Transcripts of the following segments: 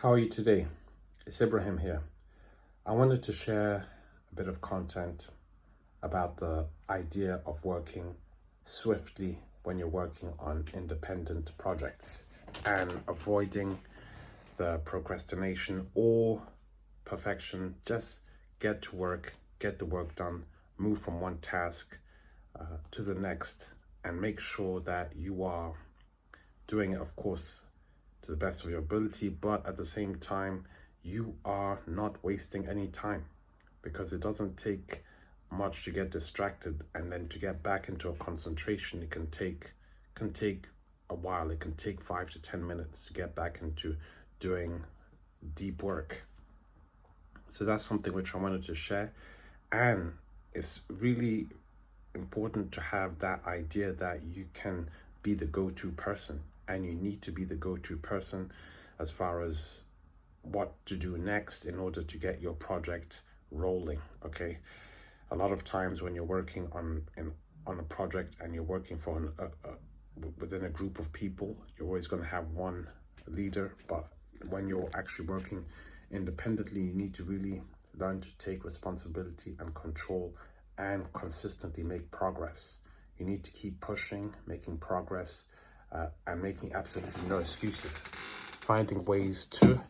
How are you today? It's Ibrahim here. I wanted to share a bit of content about the idea of working swiftly when you're working on independent projects and avoiding the procrastination or perfection. Just get to work, get the work done, move from one task to the next, and make sure that you are doing it, of course, to the best of your ability, but at the same time, you are not wasting any time, because it doesn't take much to get distracted, and then to get back into a concentration, it can take a while. It can take 5 to 10 minutes to get back into doing deep work. So that's something which I wanted to share. And it's really important to have that idea that you can be the go-to person, and you need to be the go-to person as far as what to do next in order to get your project rolling. Okay, a lot of times when you're working on a project and you're working for within a group of people, you're always going to have one leader. But when you're actually working independently, you need to really learn to take responsibility and control and consistently make progress. You need to keep pushing, making progress, and making absolutely no excuses. Finding ways to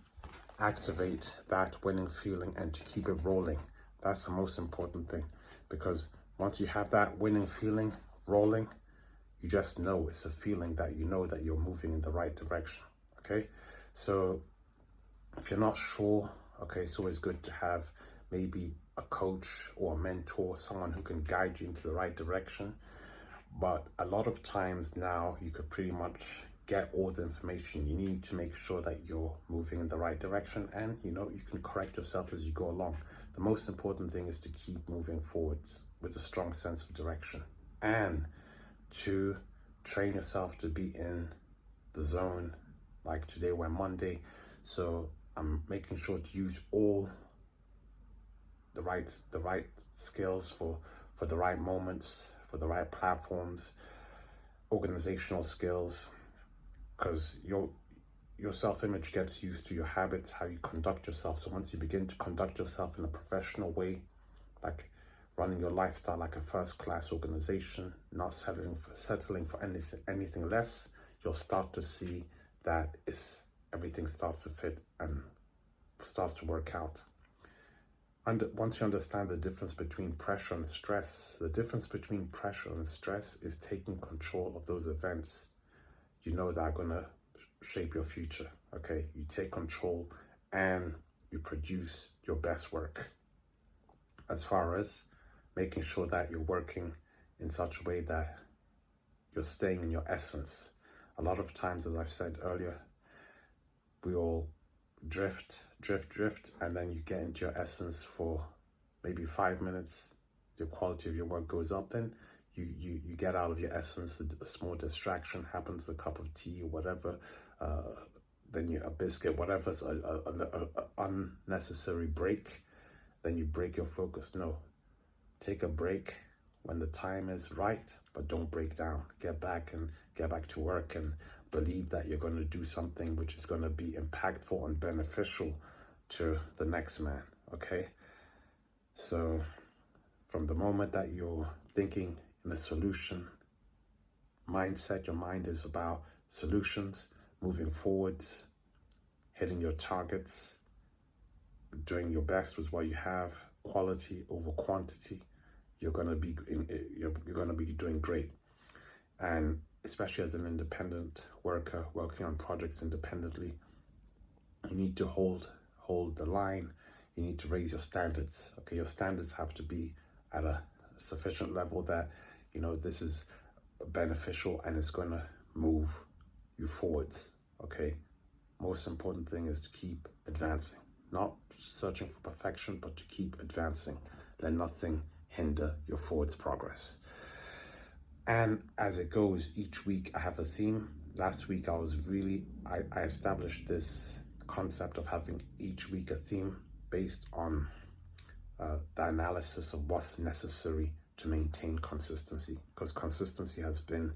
activate that winning feeling and to keep it rolling. That's the most important thing, because once you have that winning feeling rolling, you just know it's a feeling that you know that you're moving in the right direction. Okay, so if you're not sure, okay, it's always good to have maybe a coach or a mentor, someone who can guide you into the right direction. But a lot of times now, you could pretty much get all the information you need to make sure that you're moving in the right direction, and you can correct yourself as you go along. The most important thing is to keep moving forwards with a strong sense of direction, and to train yourself to be in the zone. Like today, we're Monday, so I'm making sure to use all the right skills for the right moments, for the right platforms, organizational skills, because your self-image gets used to your habits, how you conduct yourself. So once you begin to conduct yourself in a professional way, like running your lifestyle like a first-class organization, not settling for anything less, you'll start to see that everything starts to fit and starts to work out. And once you understand the difference between pressure and stress, the difference between pressure and stress is taking control of those events that are going to shape your future. Okay, you take control and you produce your best work, as far as making sure that you're working in such a way that you're staying in your essence. A lot of times, as I've said earlier, we all drift, and then you get into your essence for maybe 5 minutes. The quality of your work goes up, then you get out of your essence. A small distraction happens, a cup of tea or whatever, then a biscuit, whatever's a unnecessary break, then you break your focus. No, take a break when the time is right, but don't break down. Get back to work, and believe that you're going to do something which is going to be impactful and beneficial to the next man. Okay, so from the moment that you're thinking in a solution mindset, your mind is about solutions, moving forwards, hitting your targets, doing your best with what you have, quality over quantity. You're going to be doing great. And especially as an independent worker working on projects independently, you need to hold the line. You need to raise your standards. Okay, your standards have to be at a sufficient level that this is beneficial and it's going to move you forwards. Okay, most important thing is to keep advancing, not searching for perfection, but to keep advancing. Let nothing hinder your forwards progress. And as it goes, each week I have a theme. Last week I established this concept of having each week a theme based on the analysis of what's necessary to maintain consistency, because consistency has been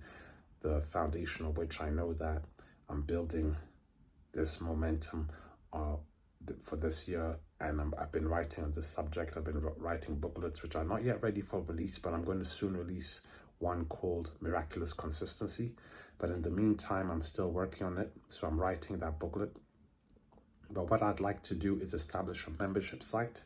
the foundation of which I know that I'm building this momentum for this year, and I've been writing on this subject. I've been writing booklets which are not yet ready for release, but I'm going to soon release one called Miraculous Consistency. But in the meantime, I'm still working on it, so I'm writing that booklet. But what I'd like to do is establish a membership site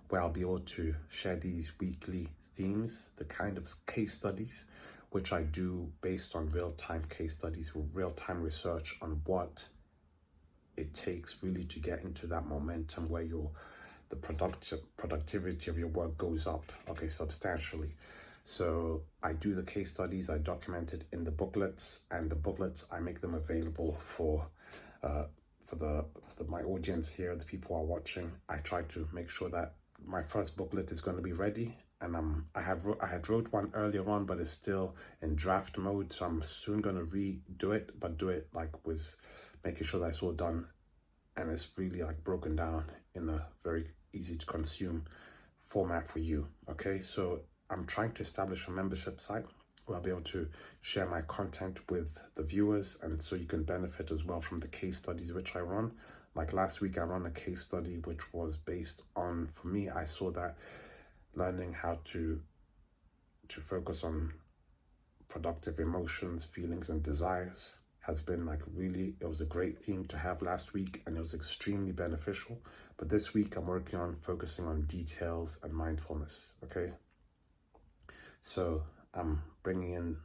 where I'll be able to share these weekly themes, the kind of case studies which I do based on real-time case studies, real-time research on what it takes really to get into that momentum where the productivity of your work goes up, okay, substantially. So I do the case studies, I document it in the booklets, and the booklets, I make them available for my audience here, the people who are watching. I try to make sure that my first booklet is going to be ready, and I had wrote one earlier on, but it's still in draft mode, so I'm soon going to redo it, but do it like with making sure that it's all done and it's really like broken down in a very easy to consume format for you. Okay, so I'm trying to establish a membership site where I'll be able to share my content with the viewers, and so you can benefit as well from the case studies which I run. Like last week, I ran a case study which was based on, for me, I saw that learning how to focus on productive emotions, feelings, and desires has been like really, it was a great theme to have last week, and it was extremely beneficial. But this week I'm working on focusing on details and mindfulness. Okay, so I'm bringing in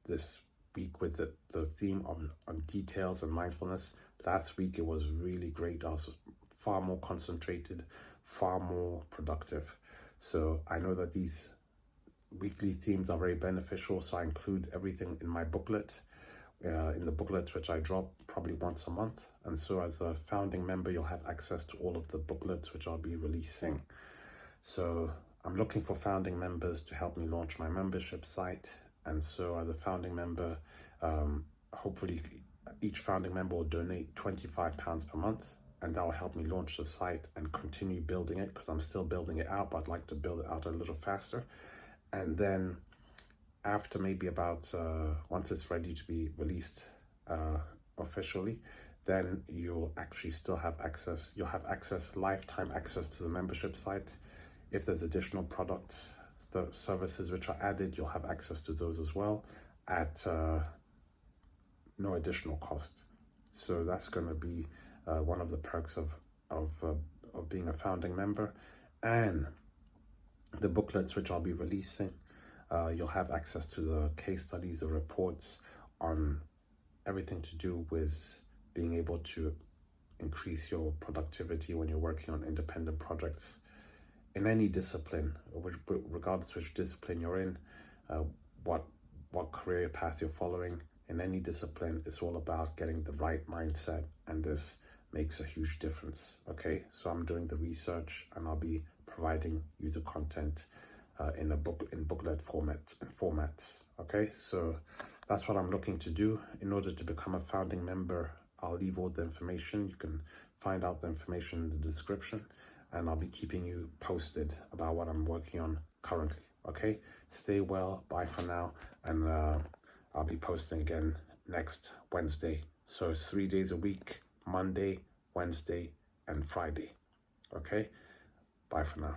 this week with the theme on details and mindfulness. Last week it was really great. I was far more concentrated, far more productive. So I know that these weekly themes are very beneficial, so I include everything in my booklet, in the booklet which I drop probably once a month. And so as a founding member, you'll have access to all of the booklets which I'll be releasing. So I'm looking for founding members to help me launch my membership site. And so as a founding member, hopefully each founding member will donate £25 per month, and that will help me launch the site and continue building it, because I'm still building it out, but I'd like to build it out a little faster. And then after maybe about, once it's ready to be released officially, then you'll actually still have access. You'll have access, lifetime access to the membership site. If there's additional products, the services which are added, you'll have access to those as well at no additional cost. So that's going to be one of the perks of being a founding member. And the booklets which I'll be releasing, you'll have access to the case studies, the reports on everything to do with being able to increase your productivity when you're working on independent projects in any discipline, regardless which discipline you're in, what career path you're following. In any discipline, it's all about getting the right mindset, and this makes a huge difference. Okay, so I'm doing the research, and I'll be providing you the content in booklet formats. Okay, so that's what I'm looking to do. In order to become a founding member, I'll leave all the information. You can find out the information in the description, and I'll be keeping you posted about what I'm working on currently. Okay, stay well, bye for now, and I'll be posting again next Wednesday. So it's 3 days a week, Monday, Wednesday, and Friday. Okay, bye for now.